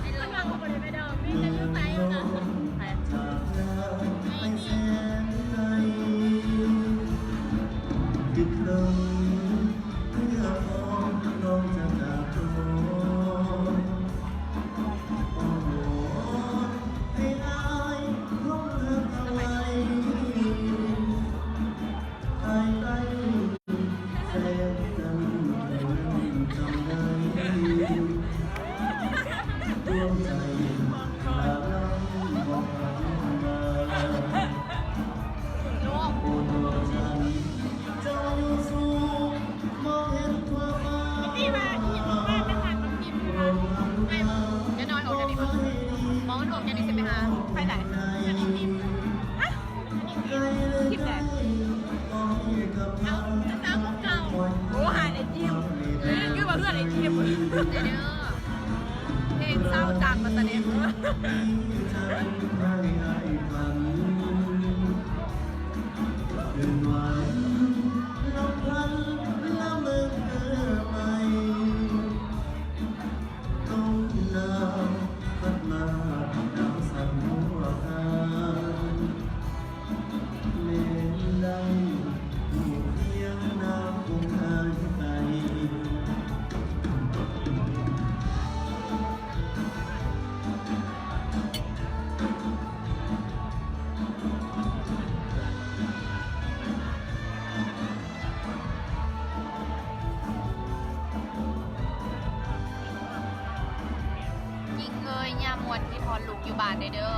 ไอ้เรื่องราวของคนอื่นไม่เดิมไม่ได้เรื่องไหนอยู่นะไอ้นี่ดึกลงเพื่อมองลงจากดาวโจรโอ้โหให้อายลงเรือเอาไว้ภายใต้แสงจันทร์จำได้ดวงใจพาลังบอกผ่านมา ลูก โอ้ตัวฉันเจ้าอยู่สูงมองเห็นความหมาย พี่มาพี่มาเป็นทางคนกินค่ะไม่จะนอนออกจากนี้มั้งมองออกจากนี้ใช่ไหมคะไปไหนอันนี้ทิมฮะอันนี้ทิมไหนเอาจะตามพวกเก่าโอ้หาไอ้ทิมคือว่าเพื่อนไอ้ทิมเดี๋ยวเพลงเศร้าจังมาแสดงเดือนวันเราพลันละเมอไปต้องหนาวพัดมาหนาวสั่นหัวใจเล่นได้อยู่เพียงน้ำคงหายไปยิงเงยยามวนที่ทอนลูกอยู่บ้านเด้อ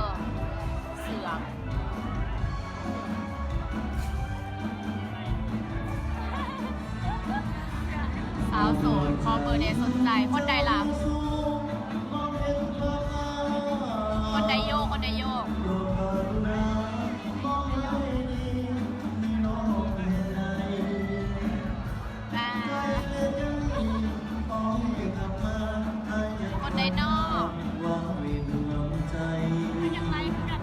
เสือกสาวโสดขอเบอร์เดสนใจคนใดล่ะคนใดโยกคนใดโยกคนใดนอกยังไงกัน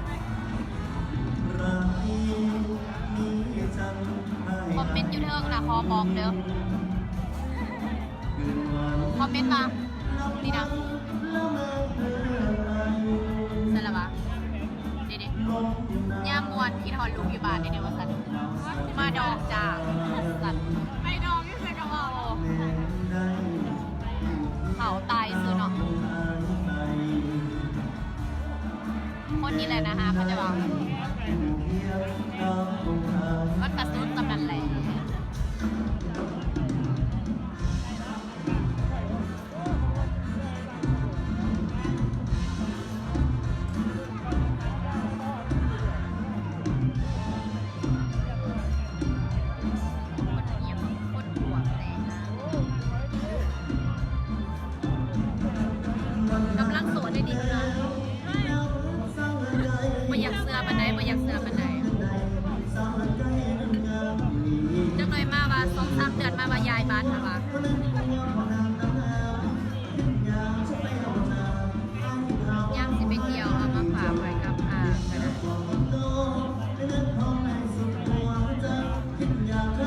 คอมเมนต์อยู่เทิงนะขอบอกเด้อคอมเมนต์มาดีนะสลับอ่ะเด็ดๆย่ามวนที่ทอนลูกอยู่บ้านเดี๋ยวว่าสันมาดองจ้าสันไปดองที่ใส่กระเป๋าเขาตายซื้อเนาะคนนี้แหละนะคะเขาจะบอกมันกระตุ้นกำนันแหละกำลังโสดได้ดีนะไม่อยากเสื้อมันไหนไม่อยากเสื้อมันไหนจังเลยมาว่า2-3 เดือนมาว่ายายบ้านค่ะว่าย่างสิไปเที่ยวเอามาฝากไว้กับก็ได้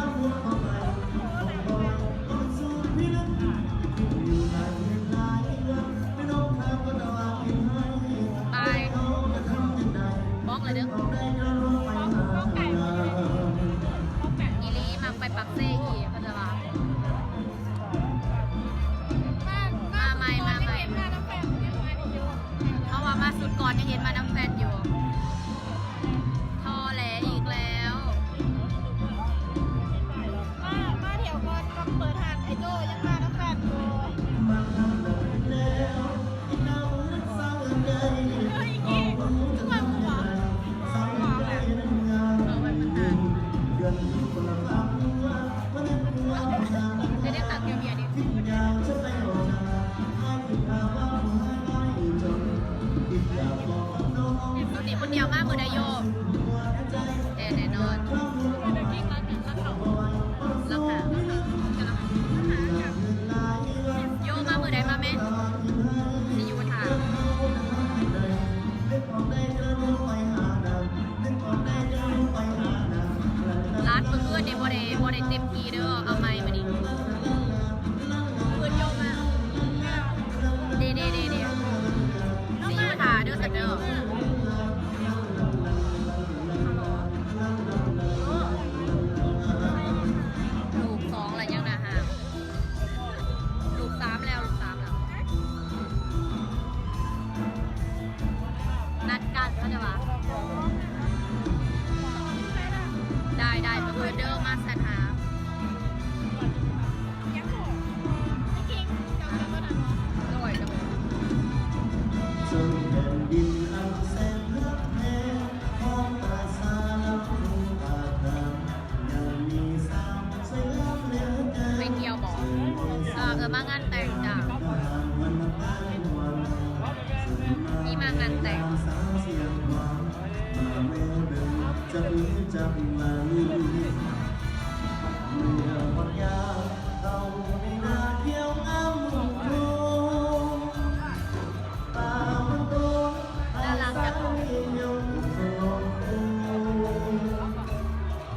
บายบอกเลยเด้อบอกไก่อีลีมักไปปักเซ่อีเขาจะว่ามาใหม่เอาว่ามาสุดก่อนยังเห็นมาน้ำแฟนอยู่ทอแหลอีกแล้วมาเที่ยวก่อนก็เปิดหานไอโจยังมาน้ำแฟนอยู่เฮ้ยกี่ทุกวันหัวแบบจะได้ตักเบียร์ดิตัวนี้คนเดียวมากมือไดโยแน่นอนเดี๋ยวกิ้งรักหนึ่งรักสองแล้วค่ะ อมางานแต่งจ้ะนี่มางานแต่ง จะมีจับมันเมื่อวันยาเราในนาเขียวอ้ำทุ่งตามันโตอาสามียงโต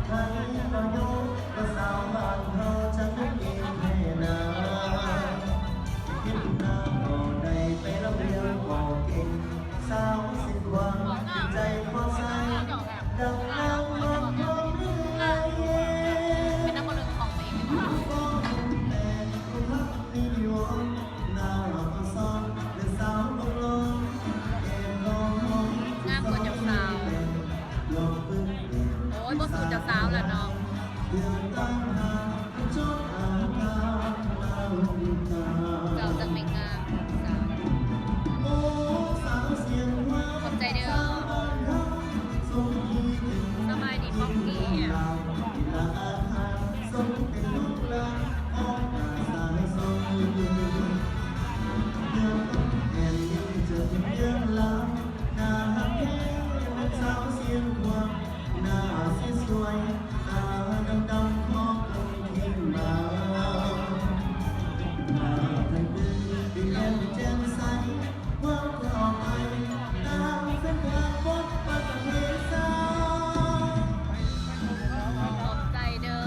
ท่านก็ยกภาษาบ้านเราจะไม่กินให้นาคิดน้ำก็ได้ไปรับเรียนก็เก่งสาวสิ้นหวังใจพอใสดังน้ำมันคงเรื่อย เป็นนักบอลของตัวเองดีกว่า งามกว่าเจ้าสาว โอ้ยบ่สูตรเจ้าสาวแหละน้องเจ้าจังไม่งามสาวขอบใจเด้อสบายดีป๊อกกี้สวยตาดำๆของคนที่มาหน้าทันดื้อดีแย้มแจ่มใสว่าต่อไปตามเส้นทางบนปากเทศาขอบใจเด้อ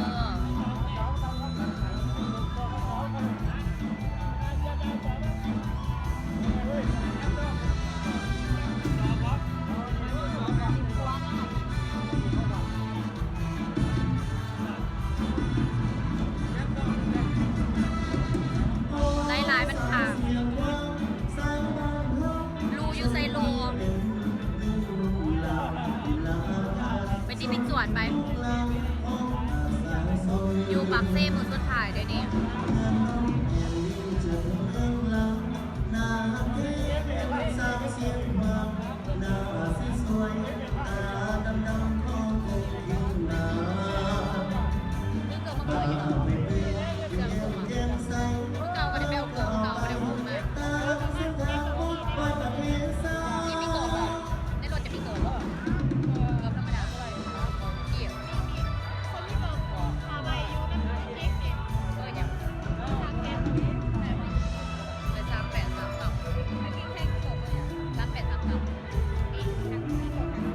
หลายๆมันค่ะรูอยู่ไซโลไปที่พิจวดไป อยู่ปากเซ่มือสุดท้ายเดี๋ยวนี้นึกเกิดมาเกิดอยู่เกิดมาเก่าก็ได้เบลเกิดเก่าก็ได้พุ่งมานี่มีโกะบอกในรถจะมีโกะบอกเกือบธรรมดาเท่าไหร่เกี่ยว คนที่บอกพาไปอยู่นั่นเด็กเด็ก อย่าง ทางแกน เลย38 อันนี้แท่งจบเลยอ่ะ 38 38 นี่ทางที่บอก ครับ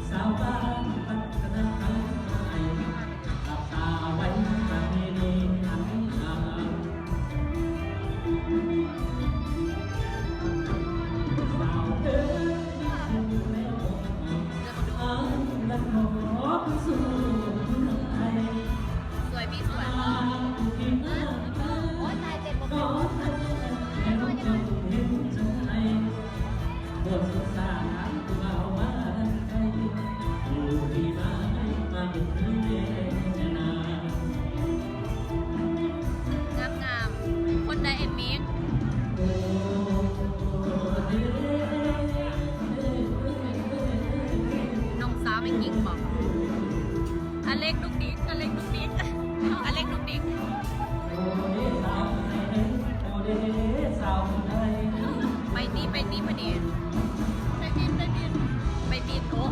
สาวบ้านพัฒนาไทยตับตาไว้ประเพณีอันงามสาวเอ๋ยอยู่ในอก เดินมาดู อันละขอสู่ไทย สวยพี่สวย มาที่หน้าเธอ โอ้ยตายเจ็บหมด ขอเธอให้เราจงเห็นใจบทศึกษาตัวเอามาให้ผู้ที่มามาเป็นเพื่อนนาง งามๆคนใดเอ็มมิก โอ้เด้ น้องสาวไม่กิ่งบอกอเล็กลูกดิ๊กอเล็กลูกดิ๊กอเล็กลูกดิ๊ก โอ้เด้สาวไทยโอ้เด้สาวไทย ไปนี่พอดี ไปบิน ไปบินโอ้